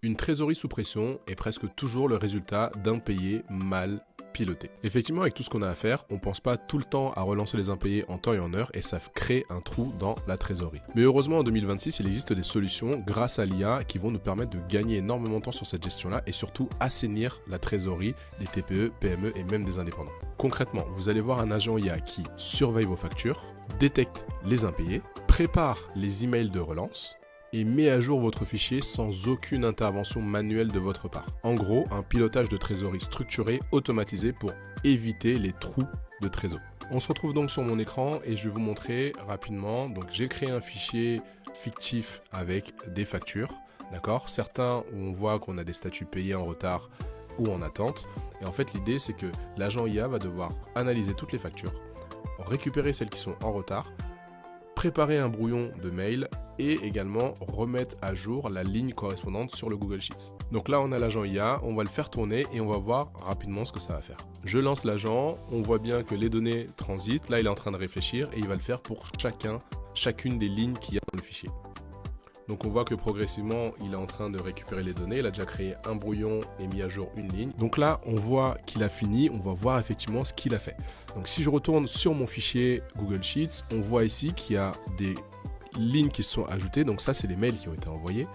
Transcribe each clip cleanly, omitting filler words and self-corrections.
Une trésorerie sous pression est presque toujours le résultat d'impayés mal pilotés. Effectivement, avec tout ce qu'on a à faire, on ne pense pas tout le temps à relancer les impayés en temps et en heure et ça crée un trou dans la trésorerie. Mais heureusement, en 2026, il existe des solutions grâce à l'IA qui vont nous permettre de gagner énormément de temps sur cette gestion-là et surtout assainir la trésorerie des TPE, PME et même des indépendants. Concrètement, vous allez voir un agent IA qui surveille vos factures, détecte les impayés, prépare les emails de relance et met à jour votre fichier sans aucune intervention manuelle de votre part. En gros, un pilotage de trésorerie structuré, automatisé pour éviter les trous de trésor. On se retrouve donc sur mon écran et je vais vous montrer rapidement. Donc j'ai créé un fichier fictif avec des factures, d'accord ? Certains où on voit qu'on a des statuts payés en retard ou en attente. Et en fait, l'idée c'est que l'agent IA va devoir analyser toutes les factures, récupérer celles qui sont en retard, préparer un brouillon de mail et également remettre à jour la ligne correspondante sur le Google Sheets. Donc là, on a l'agent IA, on va le faire tourner et on va voir rapidement ce que ça va faire. Je lance l'agent, on voit bien que les données transitent. Là, il est en train de réfléchir et il va le faire pour chacune des lignes qu'il y a dans le fichier. Donc on voit que progressivement, il est en train de récupérer les données. Il a déjà créé un brouillon et mis à jour une ligne. Donc là, on voit qu'il a fini. On va voir effectivement ce qu'il a fait. Donc si je retourne sur mon fichier Google Sheets, on voit ici qu'il y a des lignes qui se sont ajoutées. Donc ça, c'est les mails qui ont été envoyés.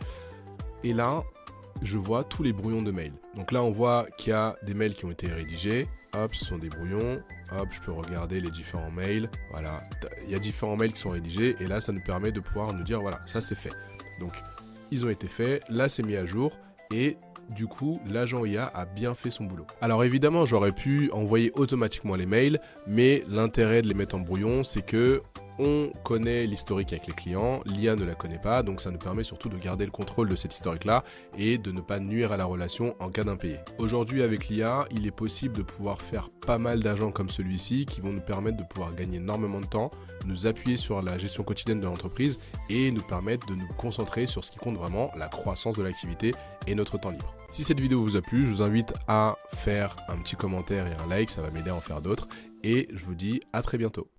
Et là, je vois tous les brouillons de mails. Donc là, on voit qu'il y a des mails qui ont été rédigés. Hop, ce sont des brouillons. Hop, je peux regarder les différents mails. Voilà, il y a différents mails qui sont rédigés. Et là, ça nous permet de pouvoir nous dire, voilà, ça c'est fait. Donc, ils ont été faits, là c'est mis à jour et du coup, l'agent IA a bien fait son boulot. Alors évidemment, j'aurais pu envoyer automatiquement les mails, mais l'intérêt de les mettre en brouillon, c'est que on connaît l'historique avec les clients, l'IA ne la connaît pas, donc ça nous permet surtout de garder le contrôle de cet historique-là et de ne pas nuire à la relation en cas d'impayé. Aujourd'hui, avec l'IA, il est possible de pouvoir faire pas mal d'agents comme celui-ci qui vont nous permettre de pouvoir gagner énormément de temps, nous appuyer sur la gestion quotidienne de l'entreprise et nous permettre de nous concentrer sur ce qui compte vraiment, la croissance de l'activité et notre temps libre. Si cette vidéo vous a plu, je vous invite à faire un petit commentaire et un like, ça va m'aider à en faire d'autres et je vous dis à très bientôt.